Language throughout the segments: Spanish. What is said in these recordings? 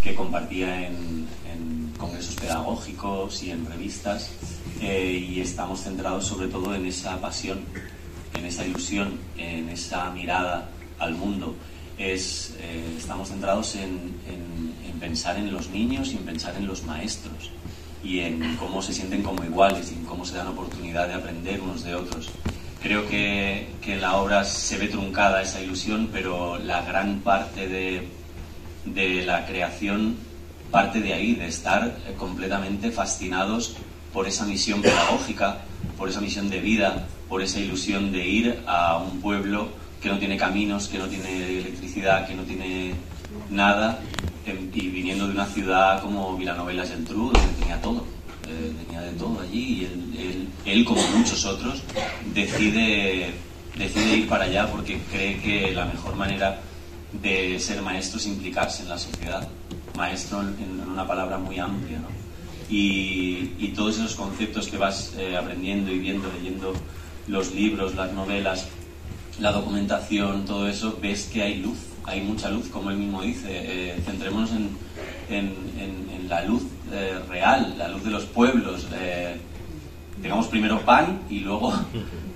que compartía en congresos pedagógicos y en revistas, y estamos centrados sobre todo en esa pasión, en esa ilusión, en esa mirada al mundo. Estamos centrados en pensar en los niños y en pensar en los maestros y en cómo se sienten como iguales y en cómo se dan oportunidad de aprender unos de otros. Creo que en la obra se ve truncada esa ilusión, pero la gran parte de la creación parte de ahí, de estar completamente fascinados por esa misión pedagógica, por esa misión de vida, por esa ilusión de ir a un pueblo que no tiene caminos, que no tiene electricidad, que no tiene nada, y viniendo de una ciudad como Vilanova y la Geltrú, donde tenía todo, tenía de todo allí, y él como muchos otros, decide ir para allá porque cree que la mejor manera de ser maestro es implicarse en la sociedad. Maestro en una palabra muy amplia, ¿no? Y todos esos conceptos que vas aprendiendo y viendo, leyendo los libros, las novelas, la documentación, todo eso, ves que hay luz, hay mucha luz, como él mismo dice. Centrémonos en la luz real, la luz de los pueblos. Tengamos primero pan y luego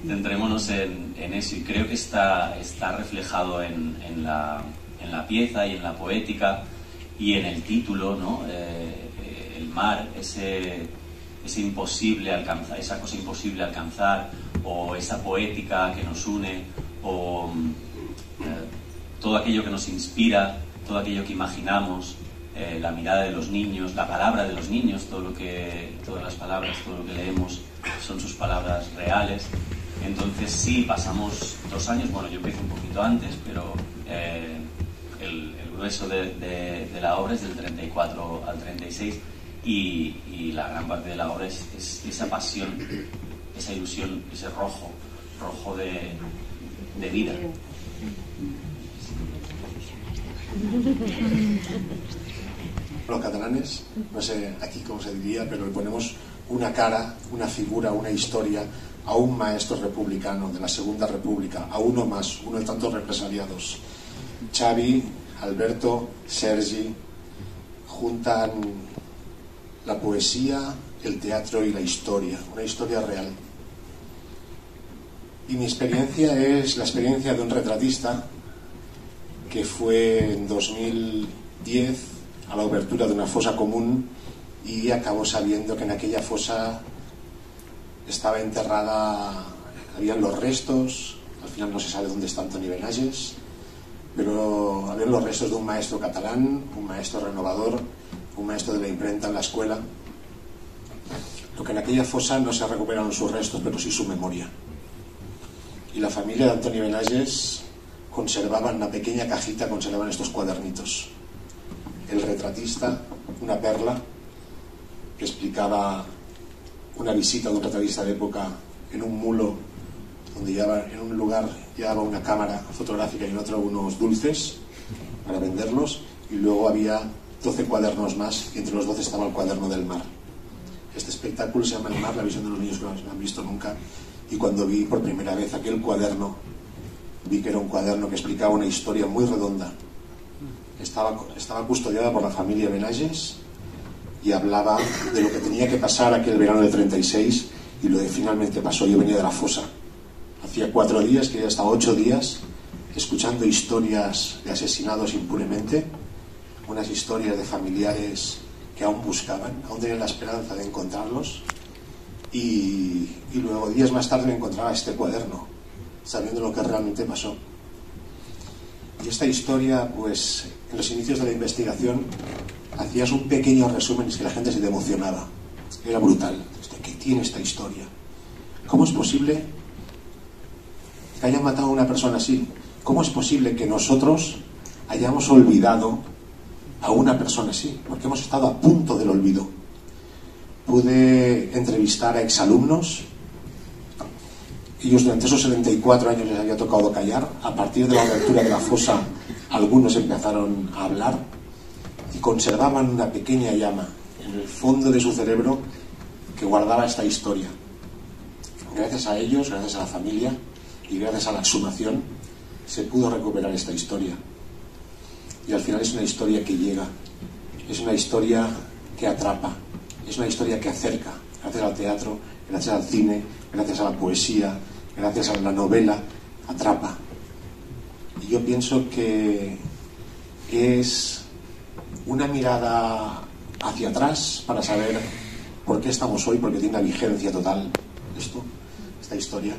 centrémonos en eso. Y creo que está reflejado en la pieza y en la poética y en el título, ¿no? El mar, ese imposible alcanzar, esa cosa imposible alcanzar, o esa poética que nos une, o todo aquello que nos inspira, todo aquello que imaginamos, la mirada de los niños, la palabra de los niños, todas las palabras, todo lo que leemos son sus palabras reales. Entonces sí, pasamos 2 años, bueno, yo empecé un poquito antes, pero el grueso de la obra es del 34 al 36, y la gran parte de la obra es esa pasión, esa ilusión, ese rojo de vida. Los catalanes, no sé aquí cómo se diría, pero le ponemos una cara, una figura, una historia a un maestro republicano de la Segunda República, a uno más, uno de tantos represaliados. Xavi, Alberto, Sergi juntan la poesía, el teatro y la historia, una historia real. Y mi experiencia es la experiencia de un retratista que fue en 2010 a la obertura de una fosa común y acabó sabiendo que en aquella fosa estaba enterrada, habían los restos, al final no se sabe dónde está Antoni Benages, pero habían los restos de un maestro catalán, un maestro renovador, un maestro de la imprenta en la escuela. Lo que en aquella fosa no se recuperaron sus restos, pero sí su memoria. Y la familia de Antoni Benages conservaba en una pequeña cajita, conservaban estos cuadernitos. El retratista, una perla, que explicaba una visita de un retratista de época en un mulo, donde en un lugar llevaba una cámara fotográfica y en otro unos dulces para venderlos, y luego había 12 cuadernos más, y entre los 12 estaba el cuaderno del mar. Este espectáculo se llama El mar, la visión de los niños que no lo han visto nunca, y cuando vi por primera vez aquel cuaderno, vi que era un cuaderno que explicaba una historia muy redonda. Estaba custodiada por la familia Benages y hablaba de lo que tenía que pasar aquel verano del 36 y lo que finalmente pasó. Yo venía de la fosa. Hacía 4 días, que ya estaba 8 días, escuchando historias de asesinados impunemente, unas historias de familiares que aún buscaban, aún tenían la esperanza de encontrarlos, y luego días más tarde me encontraba este cuaderno, sabiendo lo que realmente pasó. Y esta historia, pues, en los inicios de la investigación, hacías un pequeño resumen y es que la gente se te emocionaba. Era brutal. ¿Qué tiene esta historia? ¿Cómo es posible que hayan matado a una persona así? ¿Cómo es posible que nosotros hayamos olvidado a una persona así? Porque hemos estado a punto del olvido. Pude entrevistar a exalumnos. Ellos durante esos 74 años les había tocado callar. A partir de la abertura de la fosa, algunos empezaron a hablar y conservaban una pequeña llama en el fondo de su cerebro que guardaba esta historia. Gracias a ellos, gracias a la familia y gracias a la exhumación, se pudo recuperar esta historia. Y al final es una historia que llega es una historia que atrapa, es una historia que acerca, gracias al teatro, gracias al cine, gracias a la poesía, gracias a la novela, atrapa. Y yo pienso que es una mirada hacia atrás para saber por qué estamos hoy, porque tiene una vigencia total esta historia,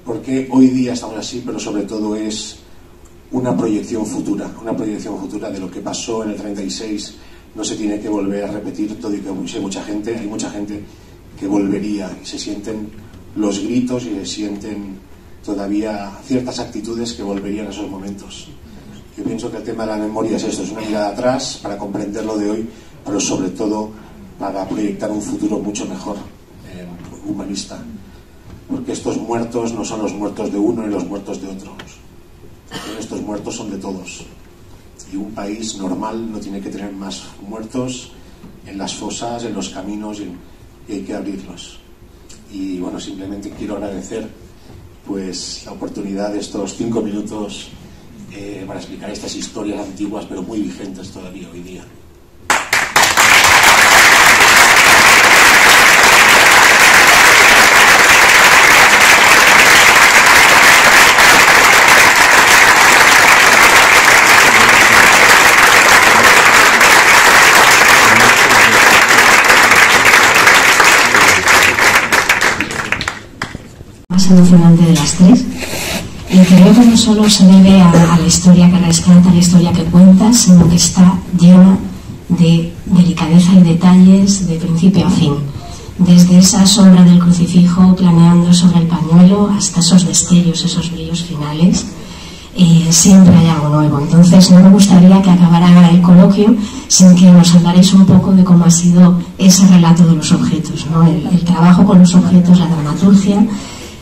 porque hoy día estamos así, pero sobre todo es una proyección futura de lo que pasó en el 36. No se tiene que volver a repetir todo, y que hay mucha gente que volvería, y se sienten los gritos y se sienten todavía ciertas actitudes que volverían a esos momentos. Yo pienso que el tema de la memoria es esto, es una mirada atrás para comprender lo de hoy, pero sobre todo para proyectar un futuro mucho mejor, humanista, porque estos muertos no son los muertos de uno ni los muertos de otros, estos muertos son de todos, y un país normal no tiene que tener más muertos en las fosas, en los caminos, y hay que abrirlos. Y bueno, simplemente quiero agradecer pues la oportunidad de estos 5 minutos para explicar estas historias antiguas pero muy vigentes todavía hoy día. Más emocionante de las tres, y creo que no solo se debe a la historia que rescata, a la historia que cuenta, sino que está llena de delicadeza y detalles de principio a fin, desde esa sombra del crucifijo planeando sobre el pañuelo hasta esos destellos, esos brillos finales. Siempre hay algo nuevo. Entonces no me gustaría que acabara el coloquio sin que nos hablaréis un poco de cómo ha sido ese relato de los objetos, ¿no? El trabajo con los objetos, la dramaturgia,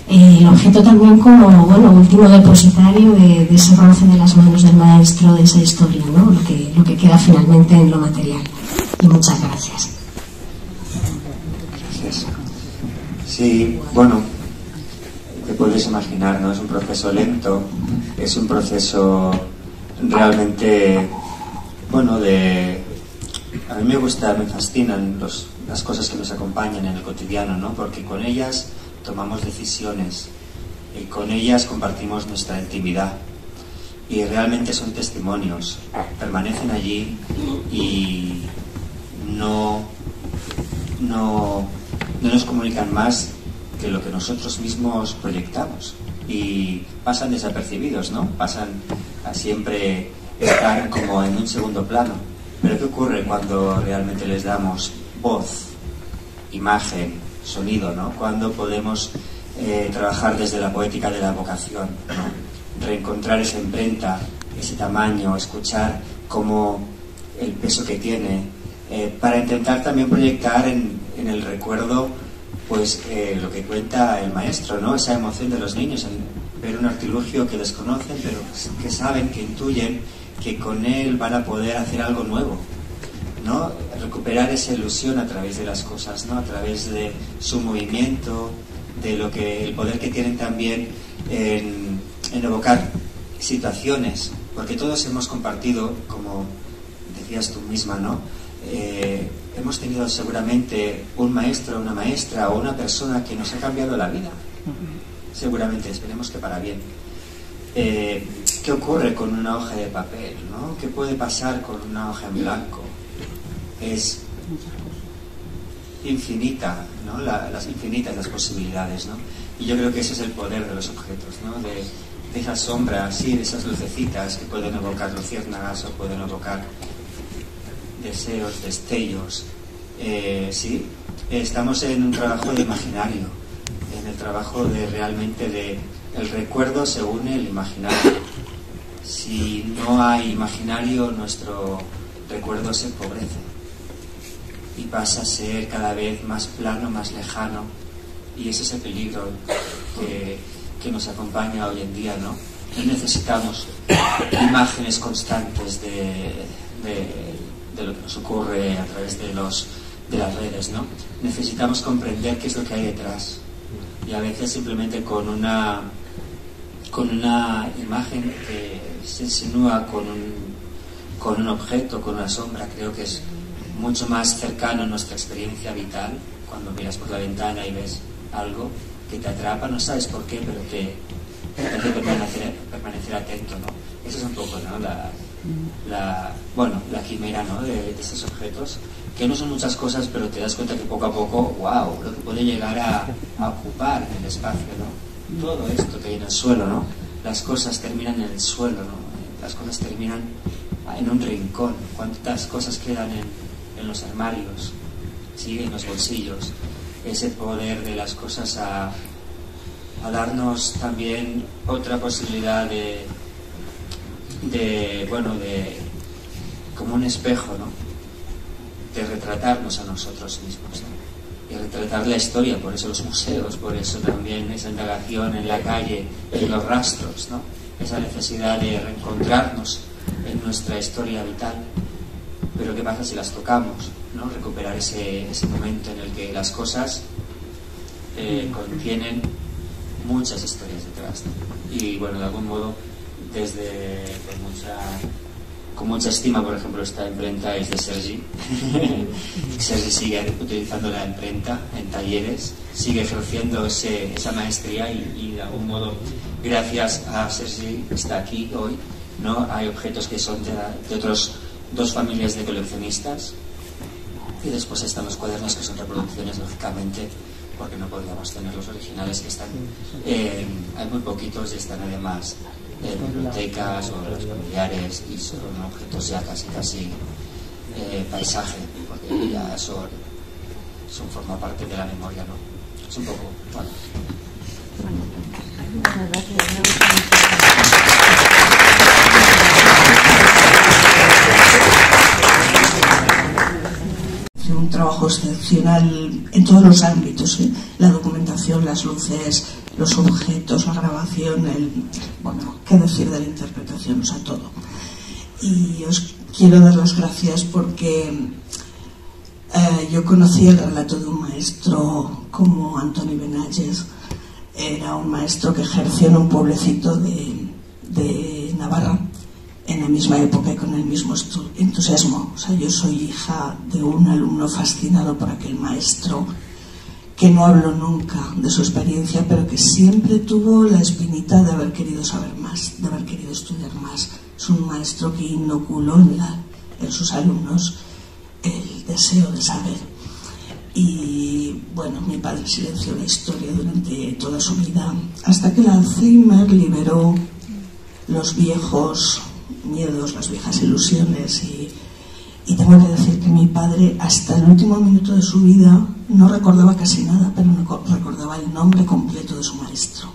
el objeto también como último depositario de ese roce de las manos del maestro, de esa historia, ¿no? Lo que queda finalmente en lo material. Y muchas gracias. Gracias. Sí, bueno, te puedes imaginar, ¿no? Es un proceso lento, es un proceso realmente, a mí me fascinan las cosas que nos acompañan en el cotidiano, ¿no? Porque con ellas tomamos decisiones y con ellas compartimos nuestra intimidad, y realmente son testimonios, permanecen allí y no nos comunican más que lo que nosotros mismos proyectamos, y pasan desapercibidos, ¿no? Pasan a siempre estar como en un segundo plano. Pero ¿qué ocurre cuando realmente les damos voz, imagen, sonido, ¿no? Cuando podemos trabajar desde la poética de la vocación, ¿no? Reencontrar esa imprenta, ese tamaño, escuchar cómo el peso que tiene, para intentar también proyectar en el recuerdo pues lo que cuenta el maestro, ¿no? Esa emoción de los niños en ver un artilugio que desconocen, pero que saben, que intuyen que con él van a poder hacer algo nuevo, ¿no? Recuperar esa ilusión a través de las cosas, ¿no? A través de su movimiento, de el poder que tienen también en evocar situaciones, porque todos hemos compartido, como decías tú misma, ¿no? Hemos tenido seguramente un maestro, una maestra o una persona que nos ha cambiado la vida, seguramente, esperemos que para bien. ¿Qué ocurre con una hoja de papel, ¿no? ¿Qué puede pasar con una hoja en blanco? Es infinita, ¿no? Infinitas las posibilidades, ¿no? Y yo creo que ese es el poder de los objetos, ¿no? De esas sombras, sí, de esas lucecitas que pueden evocar luciérnagas o pueden evocar deseos, destellos. Sí, estamos en un trabajo de imaginario, en el trabajo de realmente el recuerdo se une el imaginario. Si no hay imaginario, nuestro recuerdo se empobrece y pasa a ser cada vez más plano, más lejano, y ese es el peligro que nos acompaña hoy en día, ¿no? No necesitamos imágenes constantes de lo que nos ocurre a través de las redes, ¿no? Necesitamos comprender qué es lo que hay detrás, y a veces simplemente con una imagen que se insinúa con con un objeto, con una sombra, creo que es mucho más cercano a nuestra experiencia vital. Cuando miras por la ventana y ves algo que te atrapa, no sabes por qué, pero te hace permanecer atento, ¿no? Eso es un poco, ¿no? la quimera, ¿no? de estos objetos, que no son muchas cosas, pero te das cuenta que poco a poco, wow, lo que puede llegar a ocupar en el espacio, ¿no? Todo esto que hay en el suelo, ¿no? Las cosas terminan en el suelo, ¿no? Las cosas terminan en un rincón. ¿Cuántas cosas quedan en los armarios? ¿Sí? En los bolsillos. Ese poder de las cosas a darnos también otra posibilidad de como un espejo, ¿no? De retratarnos a nosotros mismos, ¿no? Y retratar la historia. Por eso los museos, por eso también esa indagación en la calle, en los rastros, ¿no? Esa necesidad de reencontrarnos en nuestra historia vital. Pero ¿qué pasa si las tocamos, ¿no? Recuperar ese momento en el que las cosas contienen muchas historias detrás, ¿no? Y bueno, de algún modo, con mucha estima, por ejemplo, esta imprenta es de Sergi. Sergi sigue utilizando la imprenta en talleres, sigue ejerciendo esa maestría y de algún modo, gracias a Sergi, está aquí hoy, ¿no? Hay objetos que son de otros dos familias de coleccionistas, y después están los cuadernos, que son reproducciones, lógicamente, porque no podríamos tener los originales, que están hay muy poquitos y están además en bibliotecas o en los familiares, y son objetos ya casi paisaje, porque ya son forma parte de la memoria, ¿no? Es un poco, bueno. Muchas gracias. Un trabajo excepcional en todos los ámbitos, ¿eh? La documentación, las luces, los objetos, la grabación, qué decir de la interpretación, o sea, todo. Y os quiero dar las gracias porque yo conocí el relato de un maestro como Antoni Benalles. Era un maestro que ejerció en un pueblecito de Navarra, en la misma época y con el mismo entusiasmo. O sea, yo soy hija de un alumno fascinado por aquel maestro, que no habló nunca de su experiencia, pero que siempre tuvo la espinita de haber querido saber más, de haber querido estudiar más. Es un maestro que inoculó en sus alumnos el deseo de saber. Y bueno, mi padre silenció la historia durante toda su vida, hasta que el Alzheimer liberó los viejos miedos, las viejas ilusiones, y tengo que decir que mi padre, hasta el último minuto de su vida, no recordaba casi nada, pero no recordaba el nombre completo de su maestro.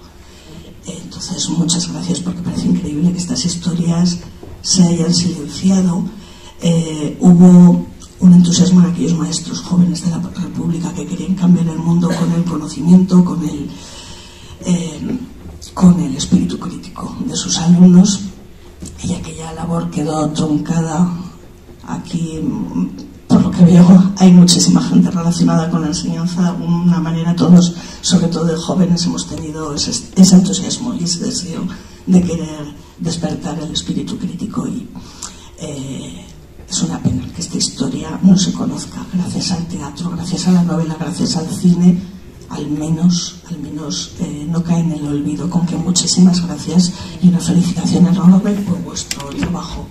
Entonces, muchas gracias, porque parece increíble que estas historias se hayan silenciado. Hubo un entusiasmo en aquellos maestros jóvenes de la República que querían cambiar el mundo con el conocimiento, con el espíritu crítico de sus alumnos, y aquella labor quedó truncada. Aquí, por lo que veo, hay muchísima gente relacionada con la enseñanza. De alguna manera, todos, sobre todo de jóvenes, hemos tenido ese entusiasmo y ese deseo de querer despertar el espíritu crítico, y es una pena que esta historia no se conozca. Gracias al teatro, gracias a la novela, gracias al cine, al menos no cae en el olvido. Con que muchísimas gracias y una felicitación enorme por vuestro trabajo.